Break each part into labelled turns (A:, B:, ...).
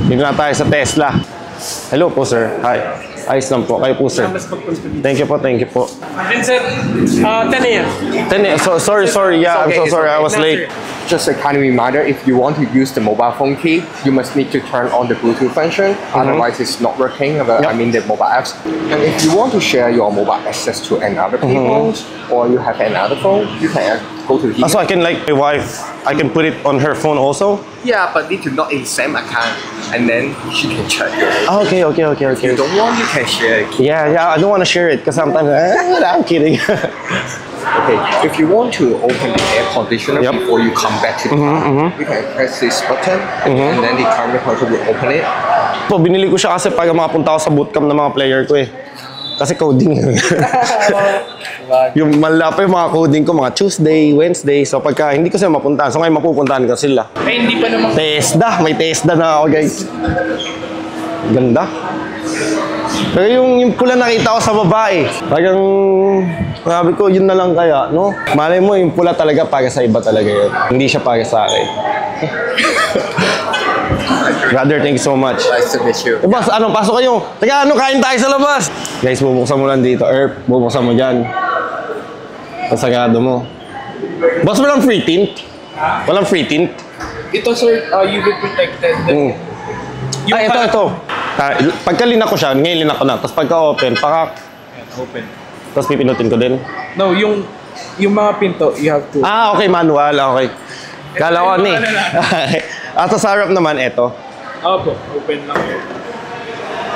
A: Dito na tayo sa Tesla. Hello po, sir. Hi. Ayos lang po. Kayo po, sir. Thank you po, thank you po.
B: And sir, 10 a.m.
A: 10 a.m. So, sorry. Yeah, I'm so sorry. I was late.
C: Just a kind reminder, if you want to use the mobile phone key, you must need to turn on the Bluetooth function. Otherwise, it's not working. I mean, the mobile apps. And if you want to share your mobile access to another people, or you have another phone, you can go to here.
A: So I can, like, my wife, I can put it on her phone also?
C: Yeah, but need to not in same account, and then she can check your.
A: Okay.
C: If you don't want, you can share it.
A: Yeah, I don't want to share it because sometimes, I'm kidding.
C: Okay, if you want to open the air conditioner before you come back to the car, you can press this button, and then the camera control will open it.
A: So, binili ko siya kasi pag makapunta ako sa bootcamp ng mga player ko eh. Kasi coding. Yung malala pa yung mga coding ko, mga Tuesday, Wednesday. So pagka hindi ko sila mapuntahan, so ngayon mapupuntahan ko sila.
B: Ay, hindi pa naman.
A: Tesda! May Tesda na ako, guys. Ganda. Pero yung pula nakita ko sa babae, talagang sabi ko, yun na lang kaya, no? Malay mo, yung pula talaga para sa iba talaga yun. Hindi siya para sa akin. Brother, thank you so much.
C: Nice to meet you.
A: Boss, pasok kayo. Teka, kain tayo sa labas. Guys, bubuksan mo lang dito. Bubuksan mo dyan. Pasagado mo. Boss, walang free tint? Walang free tint?
B: Ito sir, UV protected.
A: Ito. Pagka linak ko siya, ngayon linak ko na. Tapos pagka open,
B: Open.
A: Tapos pipinutin ko din.
B: No, yung mga pinto, you have to.
A: Okay, manual. Okay. Kala ko ni. At sa harap naman, ito.
B: Opo, open lang yun.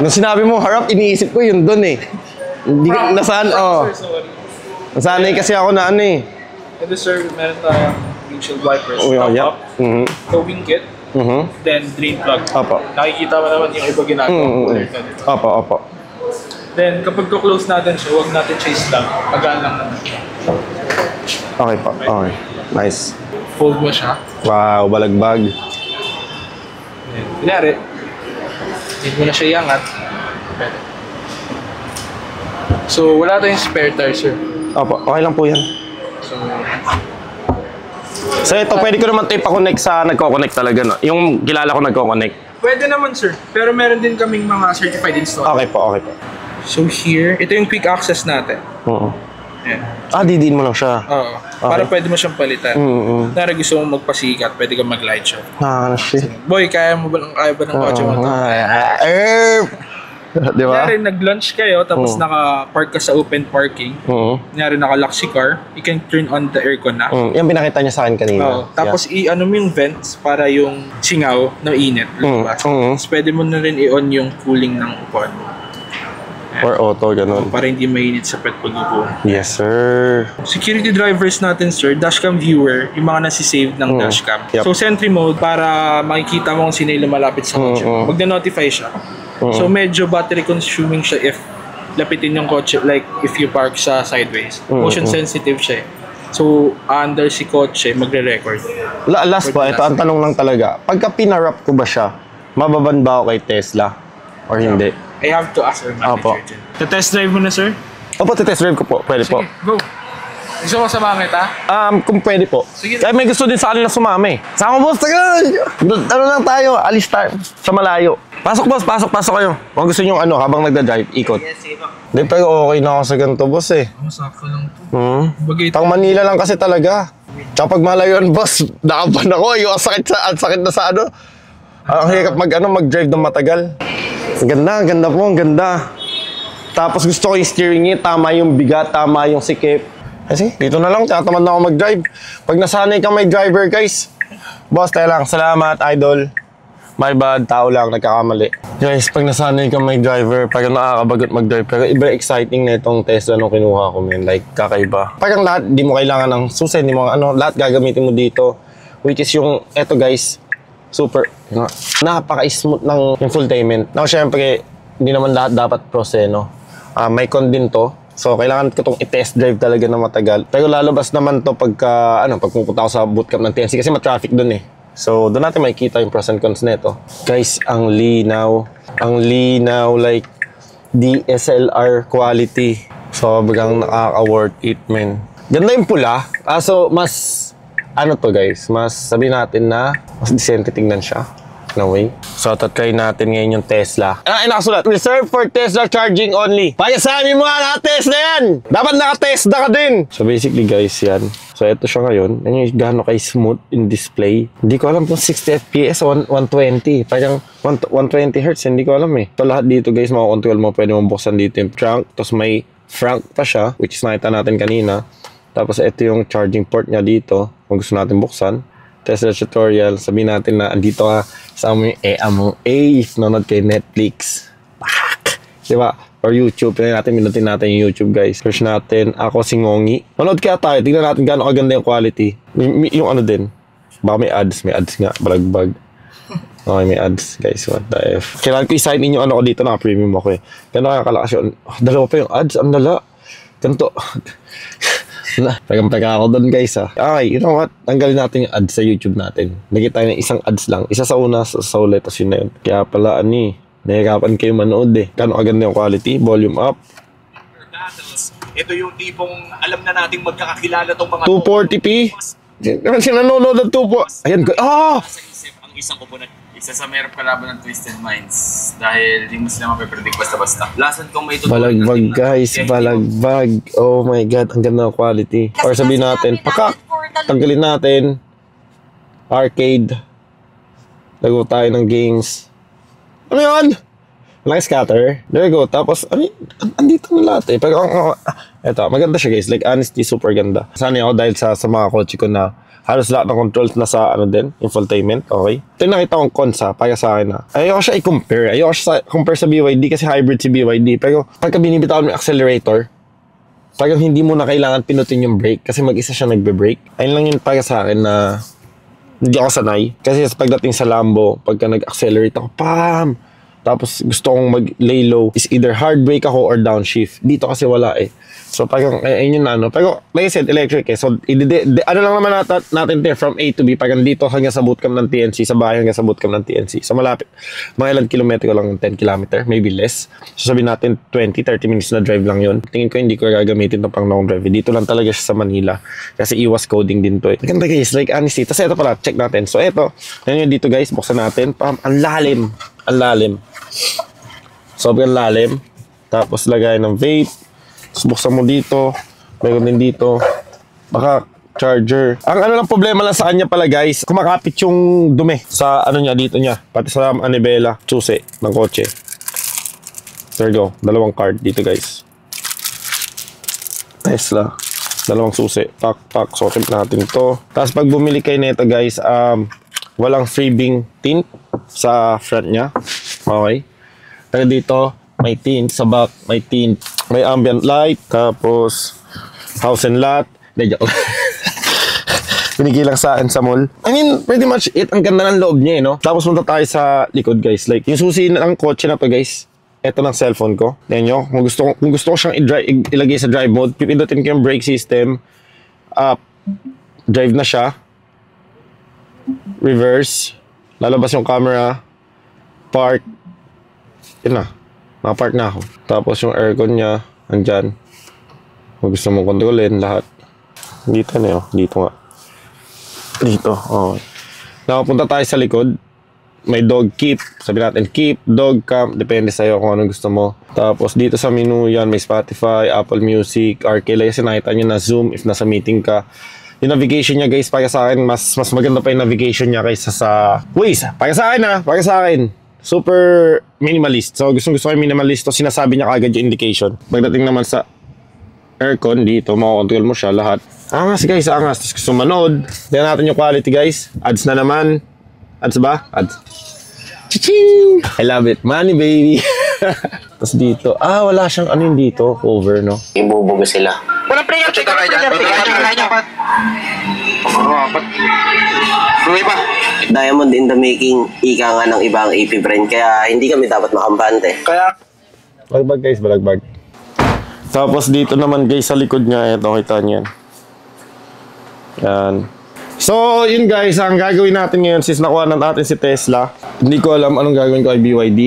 A: Nung sinabi mo harap, iniisip ko yun doon eh. Hindi ko nasaan,
B: Sir, sorry.
A: nasanay kasi ako na eh.
B: Ito sir, meron tayong windshield wipers. Top
A: Yeah.
B: up, towing kit, then drain plug.
A: Opo.
B: Nakikita mo naman yung iba ginagawa.
A: Opo.
B: Then kapag close natin siya, huwag natin chase lang. Magaan lang naman.
A: Okay po. Okay. Nice.
B: Fold mo siya.
A: Wow, balagbag.
B: Kunyari, hindi mo na siya iangat. So, wala tayong spare tire, sir.
A: Opo, okay lang po yan. So ito, pwede ko naman ito ipa-connect sa nagko-connect talaga, no? Yung kilala ko nagko-connect.
B: Pwede naman, sir. Pero meron din kaming mga certified installer.
A: Okay po.
B: So here, ito yung quick access natin.
A: Oo.
B: Yan.
A: Didiin mo lang siya.
B: Oo. Para pwede mo siyang palitan. Nara gusto mong magpasikat, pwede kang mag-light shop.
A: Shit.
B: Boy, kaya ba ng kotse mo ito?
A: Di ba?
B: Kunyari, nag-lunch kayo, tapos naka-park ka sa open parking. Kunyari, naka-lock si car, you can turn on the aircon na.
A: Yan pinakita niya sa akin kanina.
B: Tapos i-ano mo yung vents para yung singaw ng init. Tapos pwede mo na rin i-on yung cooling ng upuan mo.
A: Or auto, ganun.
B: Para hindi mainit sa pet pag-upo.
A: Yes, sir.
B: Security drivers natin, sir, dashcam viewer, yung mga nasi-save ng dashcam.
A: Yep.
B: So, sentry mode, para makikita mo kung sino yung lumalapit sa kotse. Magna-notify siya. So, medyo battery consuming siya if lapitin yung kotse, like if you park sa sideways. Motion sensitive siya eh. So, under si kotse, magre-record.
A: Last pa, ito ang tanong lang talaga. Pagka pinarap ko ba siya, mababan ba ako kay Tesla? Or hindi?
B: I have to ask our manager dyan. Test drive mo na, sir?
A: Opo, test drive ko po. Pwede po.
B: Go! Gusto mo samahan kita?
A: Kung pwede po.
B: Sige.
A: Kaya may gusto din sa kanila sumami. Sama boss, tagal! Ano lang tayo, alis tayo sa malayo. Pasok boss, pasok kayo. Kung gusto nyo habang nagda-drive, ikot.
B: Yes, sino?
A: Hindi, pero okay na ako sa ganito boss eh.
B: Sakto lang to. Bagay
A: Pang Manila lang kasi talaga. Tsaka pag malayo yun boss, nakaban ako. Yung ang sakit na sa ano. Ang hirap mag-drive ng matagal. Ang ganda. Tapos gusto ko yung steering niya, tama yung bigat, tama yung sikip. Kasi dito na lang, tinatamad na ako mag-drive. Pag nasanay kang may driver, guys. Boss, tayo lang. Salamat, idol. My bad, tao lang, nagkakamali. Guys, pag nasanay kang may driver, parang nakakabagot mag-drive. Pero iba exciting na itong Tesla nung kinuha ko, man. Like, kakaiba. Parang lahat, di mo kailangan ng susi, di mo lahat gagamitin mo dito. Which is yung, eto guys, super, napaka-smooth ng infotainment. Now, syempre, hindi naman lahat dapat proseno. May con din to. So, kailangan ko itong i-test drive talaga na matagal. Pero lalabas naman to pagka, pag pupunta ako sa bootcamp ng TNC kasi ma-traffic dun eh. So, doon natin makikita yung pros and cons nito. Guys, ang linaw. Like, DSLR quality. Sobrang nakaka-worth it, man. Ganda yung pula. So, mas, to guys, mas sabihin natin na mas decente tingnan siya. No way. So, tatry natin ngayon yung Tesla. Nakasulat. Reserved for Tesla charging only. Payasamin mo nga na Tesla yan! Dapat naka-Tesla ka din! So, basically guys, yan. So, ito siya ngayon. Yan yung gano'n kay smooth in display. Hindi ko alam kung 60 FPS o 120. Parang 120 Hz. Hindi ko alam eh. So, lahat dito guys, makakontrol mo. Pwede mong buksan dito yung trunk. Tapos may frunk pa siya, which is nakita natin kanina. Tapos, ito yung charging port niya dito. Kung gusto natin buksan. Tesla tutorial, sabihin natin na andito ka sa among if nanonood kay Netflix. Pak! Diba? Or YouTube. Minutin natin yung YouTube guys. Search natin, ako si Ngongi. Manood kaya tayo. Tingnan natin gaano kaganda yung quality. Yung ano din. Baka may ads. May ads nga. Balagbag. Okay, may ads guys. What the F. Kailangan ko i-sign in yung ano ko dito. Naka-premium ako eh. Gano'n kaya kalakas yun. Dalawa pa yung ads. Ang lala. Ganito. Tagang-taga ako doon guys ha. Okay, you know what? Tanggalin natin yung ads sa YouTube natin. Nakita tayo ng isang ads lang. Isa sa una, sa ulit, tapos yun na yun. Kaya pala nahihirapan kayo manood eh. Kano kaganda yung quality? Volume up.
D: Ito yung tipong alam na nating magkakakilala tong mga
A: 240p? Kasi nanonood ng 240. Ayan ko.
D: Sa isip ang isang kupunan. Isa sa merong kalaban ng Twisted Minds dahil hindi mo sila mapipredict basta-basta. Lasan kung may tutunan
A: Balagbag guys, balagbag. Oh my god, ang ganda ng quality. Or sabihin natin, pakak! Tanggalin natin. Arcade. Lago tayo ng games. Ano yun? Like scatter. There you go. Tapos, andito na lahat eh. Pero, eto, maganda siya guys. Like, honestly, super ganda. Sanay ako dahil sa mga kotse ko na halos lahat ng controls na sa infotainment, okay? Ito yung nakita kong cons para sa akin ayoko siya i-compare. Ayoko siya compare sa BYD kasi hybrid si BYD. Pero pagka binibitawan mo yung accelerator, parang hindi mo na kailangan pinutin yung brake kasi mag-isa siya nagbe-brake. Ayun lang yun para sa akin na hindi ako sanay. Kasi pagdating sa Lambo, pagka nag-accelerate ako, pam! Tapos gusto kong mag-lay low is either hard brake ako or downshift. Dito kasi wala eh. So parang ayun yun na Pero like I said, electric eh. So ano lang naman natin from A to B. Parang dito hanggang sa bootcamp ng TNC. Sa bahay hanggang sa bootcamp ng TNC. So malapit. Mga ilang kilometro lang, 10 kilometer, maybe less. So sabihin natin 20-30 minutes na drive lang yun. Tingin ko hindi ko gagamitin ito pang long drive. Dito lang talaga siya sa Manila. Kasi iwas coding din to eh. Maganda guys, like honestly. Tapos ito pala, check natin. So ito, yan yun dito guys. Buksan natin. Ang lalim. Ang lalim. Sobrang lalim. Tapos lagay ng vape. Tapos buksan mo dito. Mayroon din dito. Baka charger. Ang lang problema lang sa kanya pala guys, kumakapit yung dumi sa niya dito niya. Pati sa anibela, susi ng kotse. There you go. Dalawang card dito guys. Tesla. Dalawang susi. Pak. So tip natin to. Tapos pag bumili kayo nito guys, walang freebing tint sa front niya. Okay. Pero dito, may tint sa back, may tint, may ambient light, tapos house and lot. Joke. Pinigilang sa akin sa mall. I mean, pretty much it. Ang ganda ng loob niya, no? Tapos punta tayo sa likod, guys. Like, yung susi ng kotse na to, guys. Ito ng cellphone ko. Tignan nyo. Kung gusto ko siyang ilagay sa drive mode, pipindutin ko yung brake system. Drive na siya. Reverse. Lalabas yung camera. Park. Yun na. Nakapark na ako. Tapos yung aircon niya, andyan. Kung gusto mong kontrolin, lahat. Dito na yun. Dito nga. Dito. Oh. Nakapunta tayo sa likod. May dog keep. Sabi natin keep, dog camp. Depende sa'yo kung anong gusto mo. Tapos dito sa menu yan, may Spotify, Apple Music, RKLA. Kasi nakita nyo na Zoom if nasa meeting ka. Yung navigation niya guys, para sa akin, mas maganda pa yung navigation niya kaysa sa Waze. Para sa akin para sa akin. Super minimalist. So gusto ko yung minimalist. So sinasabi niya kagad yung indication. Pagdating naman sa aircon dito, makakontrol mo siya lahat. Angas guys, angas. Tapos gusto manood. Tignan natin yung quality guys. Ads na naman. Ads ba? Ads. Chiching! I love it. Money baby. Tapos dito. Wala siyang ano yung dito. Cover, no?
E: Ibubugo sila.
D: Walang prayer. Check ka dyan. Buhay pa.
E: Diamond in the making, ika nga ng ibang AP brand, kaya hindi kami dapat makampante.
D: Kaya
A: Balagbag guys, balagbag. Tapos dito naman guys sa likod niya, ito kita niyan. Yan. So yun guys, ang gagawin natin ngayon since nakuha na natin si Tesla. Hindi ko alam anong gagawin ko kay BYD.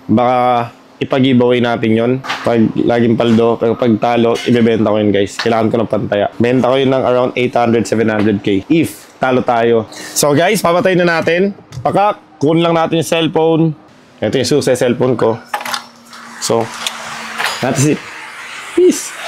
A: Baka ipag-giveaway natin yon pag laging paldo, pero pag talo, ibebenta ko yun guys. Kailangan ko ng pantaya. Benta ko yun ng around 800-700k if talo tayo. So guys, papatayin na natin. Pakak! kunin lang natin yung cellphone. Ito yung susi cellphone ko. So, natin si... Peace!